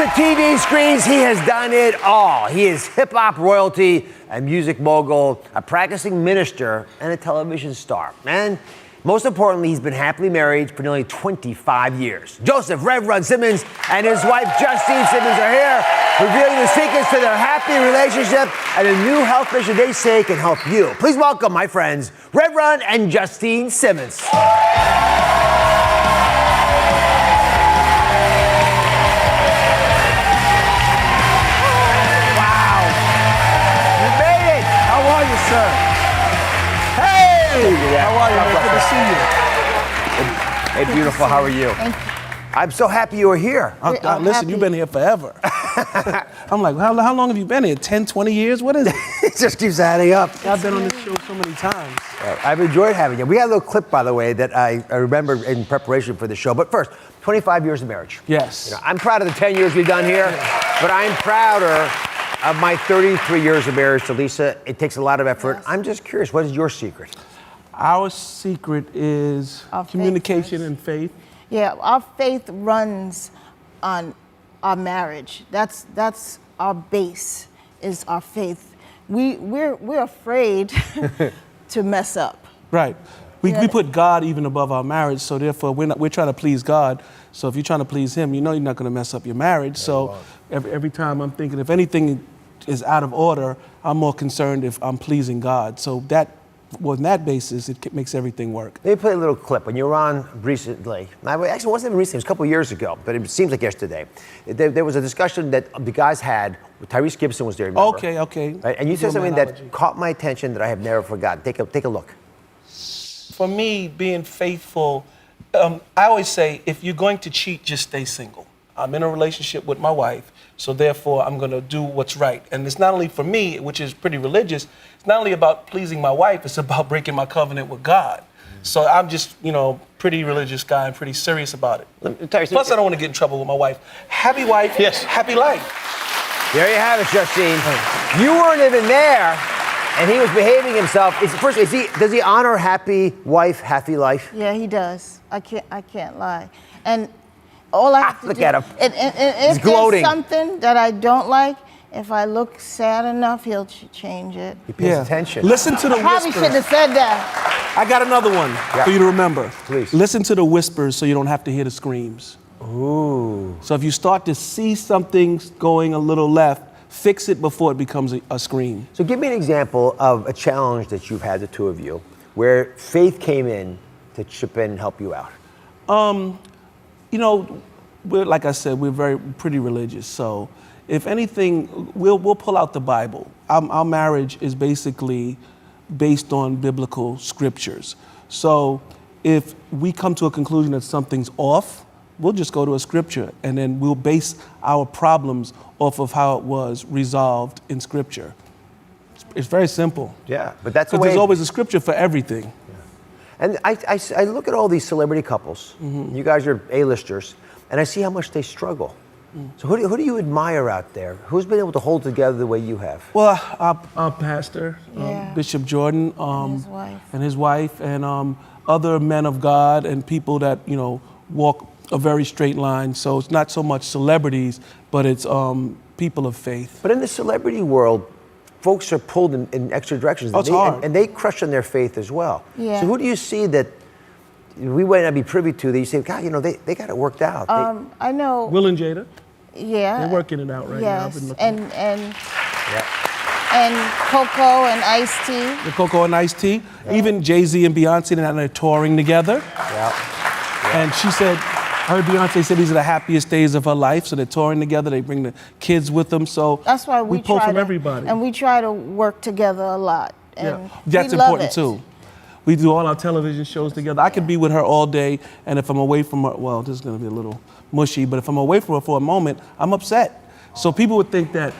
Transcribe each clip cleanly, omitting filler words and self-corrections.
to TV screens, he has done it all. He is hip-hop royalty, a music mogul, a practicing minister, and a television star. And most importantly, he's been happily married for nearly 25 years. Joseph Rev Run Simmons and his wife Justine Simmons are here, revealing the secrets to their happy relationship and a new health mission they say can help you. Please welcome my friends, Rev Run and Justine Simmons. Sir. Hey! How are you, man? Good to see you. Hey, beautiful. How are you? Thank you. I'm so happy you're here. Listen, happy. you've been here forever. I'm like, how long have you been here? 10, 20 years? What is it? It just keeps adding up. I've been on this show so many times. I've enjoyed having you. We had a little clip, by the way, that I remember in preparation for the show. But first, 25 years of marriage. Yes. You know, I'm proud of the 10 years we've done here, but I'm prouder of my 33 years of marriage to Lisa. It takes a lot of effort. Yes. I'm just curious, what is your secret? Our secret is Our faith communication first. and faith. Yeah, our faith runs on our marriage. That's our base, is our faith. We're afraid to mess up. Right. We put God even above our marriage, so therefore we're trying to please God. So if you're trying to please Him, you know you're not going to mess up your marriage. So every time I'm thinking, if anything is out of order, I'm more concerned if I'm pleasing God. So on that basis, it makes everything work. Let me play a little clip. When you were on recently, actually it wasn't even recently, it was a couple of years ago, but it seems like yesterday. There was a discussion that the guys had, Tyrese Gibson was there, remember? Okay. Right? And you said something that caught my attention that I have never forgotten. Take a look. For me, being faithful, I always say, if you're going to cheat, just stay single. I'm in a relationship with my wife, so therefore I'm going to do what's right. And it's not only for me, which is pretty religious, it's not only about pleasing my wife, it's about breaking my covenant with God. So I'm just, pretty religious guy and pretty serious about it. Plus, I don't want to get in trouble with my wife. Happy wife, yes. Happy life. There you have it, Justine. You weren't even there, and he was behaving himself. Does he honor happy wife, happy life? Yeah, he does. I can't lie. And all I have to look do, at him. And He's if gloating. there's something that I don't like, if I look sad enough, he'll change it. He pays attention. Listen to the Probably whispers. shouldn't have said that. I got another one for you to remember. Please. Listen to the whispers so you don't have to hear the screams. Ooh. So if you start to see something going a little left, fix it before it becomes a scream. So give me an example of a challenge that you've had, the two of you, where faith came in to chip in and help you out. Like I said, we're pretty religious. So if anything, we'll pull out the Bible. Our marriage is basically based on biblical scriptures. So if we come to a conclusion that something's off, we'll just go to a scripture and then we'll base our problems off of how it was resolved in scripture. It's very simple. Yeah, but that's the Because way. there's always a scripture for everything. And I look at all these celebrity couples. You guys are A-listers, and I see how much they struggle. So who do you admire out there? Who's been able to hold together the way you have? Well, our pastor, Yeah. Bishop Jordan, And his wife. and other men of God and people that walk a very straight line. So it's not so much celebrities, but it's people of faith. But in the celebrity world, folks are pulled in extra directions. Oh, it's hard. And they crush on their faith as well. Yeah. So who do you see that we might not be privy to that you say, God, they got it worked out? I know. Will and Jada, Yeah. they're working it out right now. I've Yes, been looking. and Coco and Ice-T. The Coco and Ice-T, even Jay-Z and Beyonce, they're touring together. And she said, I heard Beyonce said these are the happiest days of her life, so they're touring together, they bring the kids with them, so That's why we pull try from to, everybody. And we try to work together a lot. And That's we love important it. too. We do all our television shows together. I could be with her all day, and if I'm away from her, well, this is gonna be a little mushy, but if I'm away from her for a moment, I'm upset. So people would think that,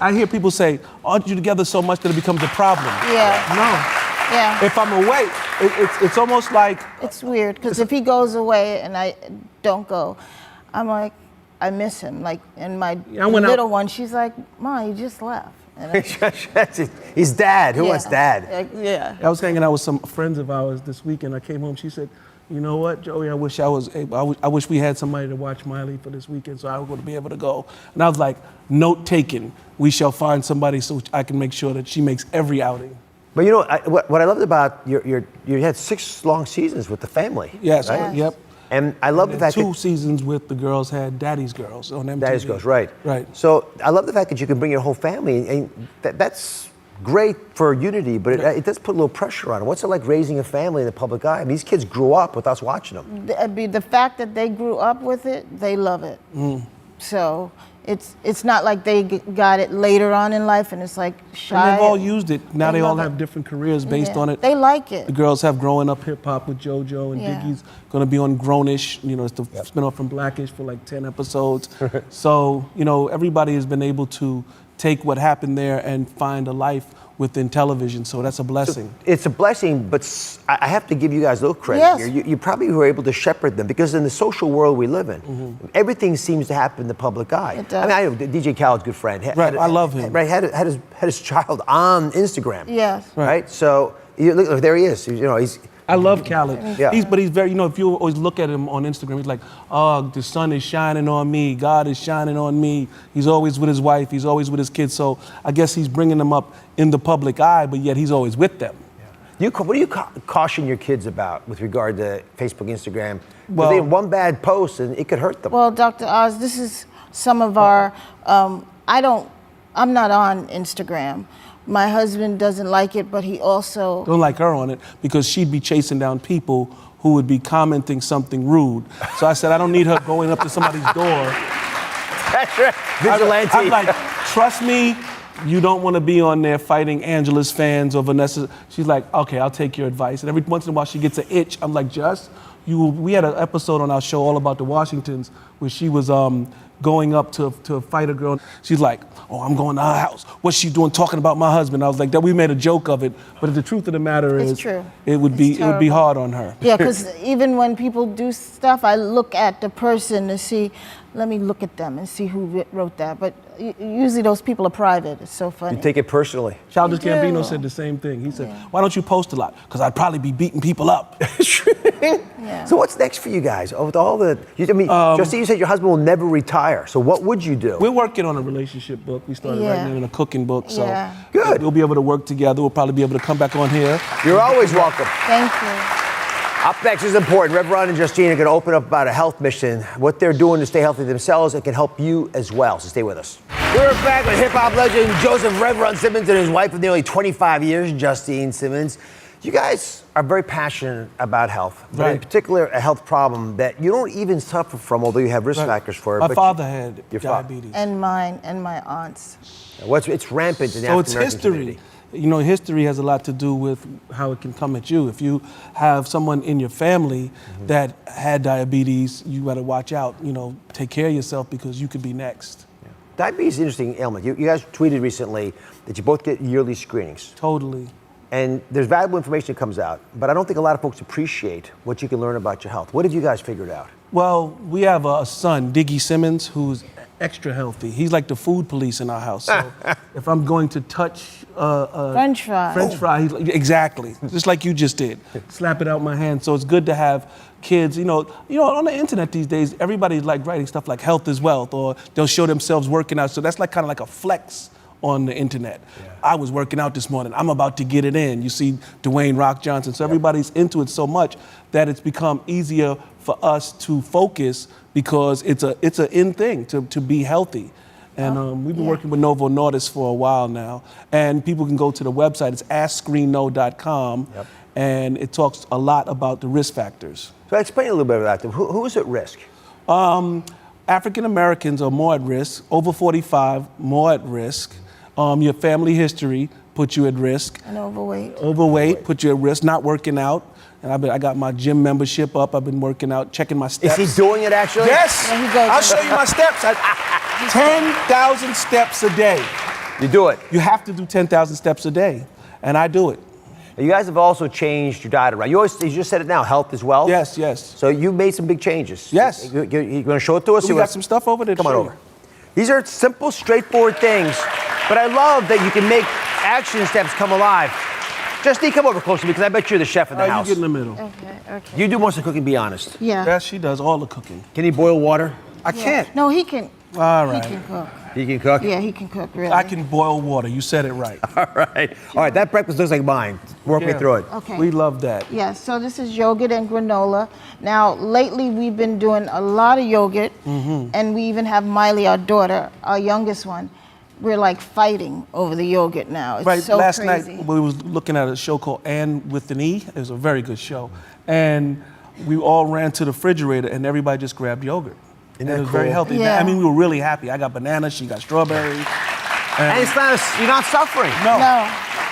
I hear people say, aren't you together so much that it becomes a problem? Yeah. No. Yeah. If I'm away, it's almost like, It's weird, because if he goes away and I don't go, I'm like, I miss him. Like, and my little one, she's like, Mom, you just left. And He's dad. Who wants dad? Yeah. I was hanging out with some friends of ours this weekend. I came home, she said, you know what, Joey, I wish I was able, I wish we had somebody to watch Miley for this weekend so I would be able to go. And I was like, note taken. We shall find somebody so I can make sure that she makes every outing. But you know, what I loved about you had 6 long seasons with the family. Yes, right? yep. And I love the fact 2 seasons with the girls had Daddy's Girls on MTV. Daddy's Girls, right. Right. So I love the fact that you can bring your whole family, and that's great for unity, but it does put a little pressure on it. What's it like raising a family in the public eye? I mean, these kids grew up with us watching them. The fact that they grew up with it, they love it. So it's not like they got it later on in life and it's like shy. And they've all used it. Now they all love have it. different careers based on it. They like it. The girls have Growing Up Hip Hop with JoJo, and Diggie's going to be on Grownish. You know, it's the spinoff from Blackish for like 10 episodes. So, you know, everybody has been able to take what happened there and find a life within television. So that's a blessing. So it's a blessing, but I have to give you guys a little credit Yes. here. You probably were able to shepherd them because in the social world we live in, everything seems to happen in the public eye. It does. I mean, I know DJ Khaled's a good friend. Right, I love him. Right, had his child on Instagram. Yes. Right. So you look, there he is. You know, he's. I love Khaled. Yeah. But he's very, you know, if you always look at him on Instagram, he's like, oh, the sun is shining on me. God is shining on me. He's always with his wife. He's always with his kids. So I guess he's bringing them up in the public eye, but yet he's always with them. What do you caution your kids about with regard to Facebook, Instagram? Well, they have one bad post and it could hurt them. Well, Dr. Oz, this is some of our, I'm not on Instagram. My husband doesn't like it, but he also... Don't like her on it because she'd be chasing down people who would be commenting something rude. So I said, I don't need her going up to somebody's door. That's right. Vigilante. I'm like, trust me, you don't want to be on there fighting Angela's fans or Vanessa. She's like, okay, I'll take your advice. And every once in a while she gets an itch. I'm like, we had an episode on our show all about the Washingtons where she was going up to fight a girl. She's like, oh, I'm going to her house. What's she doing talking about my husband? I was like, that we made a joke of it, but the truth of the matter is, true. It would be hard on her. Yeah, because even when people do stuff, I look at the person to see, let me look at them and see who wrote that. But usually those people are private. It's so funny. You take it personally. Childish You do. Gambino said the same thing. He said, why don't you post a lot? Because I'd probably be beating people up. Yeah. So what's next for you guys? With all the, Justine, you said your husband will never retire. So what would you do? We're working on a relationship book. We started writing it in a cooking book. So Good. We'll be able to work together. We'll probably be able to come back on here. You're always welcome. Thank you. Up next is important. Rev Run and Justine are going to open up about a health mission, what they're doing to stay healthy themselves and can help you as well. So stay with us. We're back with hip-hop legend Joseph Rev Run Simmons and his wife of nearly 25 years, Justine Simmons. You guys are very passionate about health, but in particular a health problem that you don't even suffer from, although you have risk factors for it. My father had diabetes. And mine and my aunts. It's rampant in the So it's African-American history. community. You know, history has a lot to do with how it can come at you. If you have someone in your family that had diabetes, you got to watch out, take care of yourself because you could be next. Yeah. Diabetes is an interesting ailment. You guys tweeted recently that you both get yearly screenings. Totally. And there's valuable information that comes out, but I don't think a lot of folks appreciate what you can learn about your health. What have you guys figured out? Well, we have a son, Diggy Simmons, who's extra healthy. He's like the food police in our house. So if I'm going to touch French fry, he's like, exactly, just like you just did. Slap it out my hand. So it's good to have kids. On the internet these days, everybody's like writing stuff like health is wealth, or they'll show themselves working out. So that's like kind of like a flex on the internet. Yeah. I was working out this morning. I'm about to get it in. You see Dwayne Rock Johnson. So everybody's into it so much that it's become easier for us to focus because it's an in thing to be healthy. And we've been working with Novo Nordisk for a while now. And people can go to the website. It's AskScreenKnow.com. Yep. And it talks a lot about the risk factors. So explain a little bit about that. Who is at risk? African Americans are more at risk. Over 45, more at risk. Your family history puts you at risk. And overweight. Overweight put you at risk. Not working out. And I got my gym membership up. I've been working out, checking my steps. Is he doing it actually? Yes. Yeah, he goes. I'll show you my steps. 10,000 steps a day. You do it. You have to do 10,000 steps a day, and I do it. You guys have also changed your diet around. You just said it now, health as well. Yes, yes. So you made some big changes. Yes. You going to show it to us? We got some stuff over there. Come on over. These are simple, straightforward things, but I love that you can make action steps come alive. Justine, come over closer because I bet you're the chef in the All right, house. you get in the middle. Okay. You do most of the cooking, be honest. Yeah. Yeah, she does all the cooking. Can you boil water? I can't. No, he can. All right. He can cook. You can cook? Yeah, he can cook, really. I can boil water. You said it right. All right. All right, that breakfast looks like mine. Walk me Yeah. through it. Okay. We love that. Yeah, so this is yogurt and granola. Now, lately we've been doing a lot of yogurt, and we even have Miley, our daughter, our youngest one. We're like fighting over the yogurt now. It's Right, so last crazy. night we was looking at a show called Anne with an E. It was a very good show. And we all ran to the refrigerator and everybody just grabbed yogurt. And that it was very cool? healthy. Yeah. I mean, we were really happy. I got bananas, she got strawberries. And it's not, you're not suffering. No,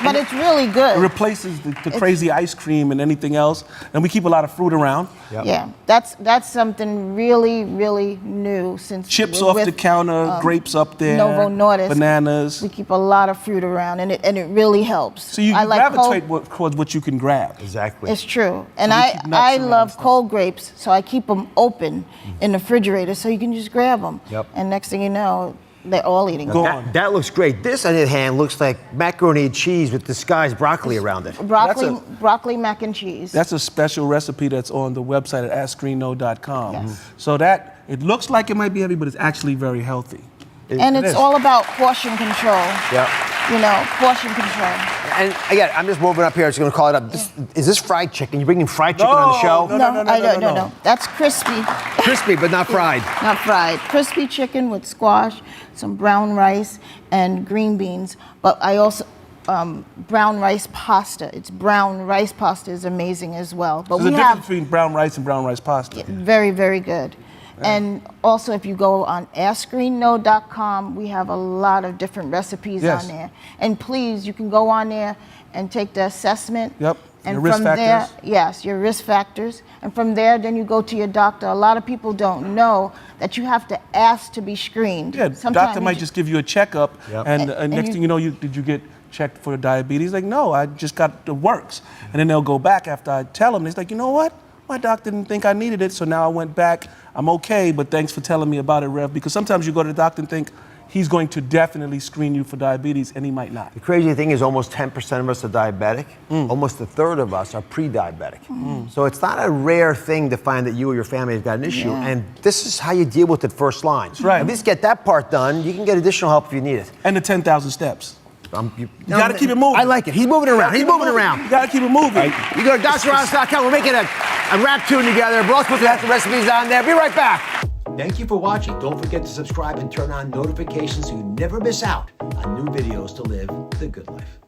but it's really It good. replaces the crazy ice cream and anything else. And we keep a lot of fruit around. Yep. Yeah, that's something really, really new since Chips we're off with, the counter, grapes up there, Novo Nordisk. bananas. We keep a lot of fruit around, and it really helps. So you I like gravitate cold, towards what you can grab. Exactly. It's true, and we keep nuts I around love stuff. cold grapes, so I keep them open in the refrigerator, so you can just grab them. Yep. And next thing you know, they're all eating. Go them. on. That looks great. This, on the other hand, looks like macaroni and cheese with disguised broccoli around it. Broccoli, broccoli mac and cheese. That's a special recipe that's on the website at AskScreenNo.com. Yes. So that, it looks like it might be heavy, but it's actually very healthy. and it's is. all about portion control. Yep. You know, portion control. And again, I'm just moving up here. I'm just going to call it up. Is this fried chicken? You bringing fried chicken on the show? No. That's crispy. Crispy, but not fried. Not fried. Crispy chicken with squash, some brown rice, and green beans. But I also, brown rice pasta. It's brown rice pasta is amazing as well. But There's a we difference have between brown rice and brown rice pasta. very, very good. And also, if you go on AskScreenNo.com, we have a lot of different recipes Yes. on there. And please, you can go on there and take the assessment. Yep. And Your risk from there, factors. yes, your risk factors. And from there, then you go to your doctor. A lot of people don't know that you have to ask to be screened. Yeah, Sometimes doctor you might just give you a checkup, Yep. and And next you- thing you know, did you get checked for diabetes? Like, no, I just got the works. And then they'll go back after I tell them. It's like, you know what? My doctor didn't think I needed it, so now I went back. I'm okay, but thanks for telling me about it, Rev. Because sometimes you go to the doctor and think he's going to definitely screen you for diabetes, and he might not. The crazy thing is almost 10% of us are diabetic. Almost a third of us are pre-diabetic. So it's not a rare thing to find that you or your family have got an issue. Yeah. And this is how you deal with it first line. That's right. At least get that part done. You can get additional help if you need it. And the 10,000 steps. You gotta keep it moving. I like it. He's moving around. He's moving around. You gotta keep it moving. You go to DrRoss.com. We're making a rap tune together. We're also supposed to have the recipes on there. Be right back. Thank you for watching. Don't forget to subscribe and turn on notifications so you never miss out on new videos to live the good life.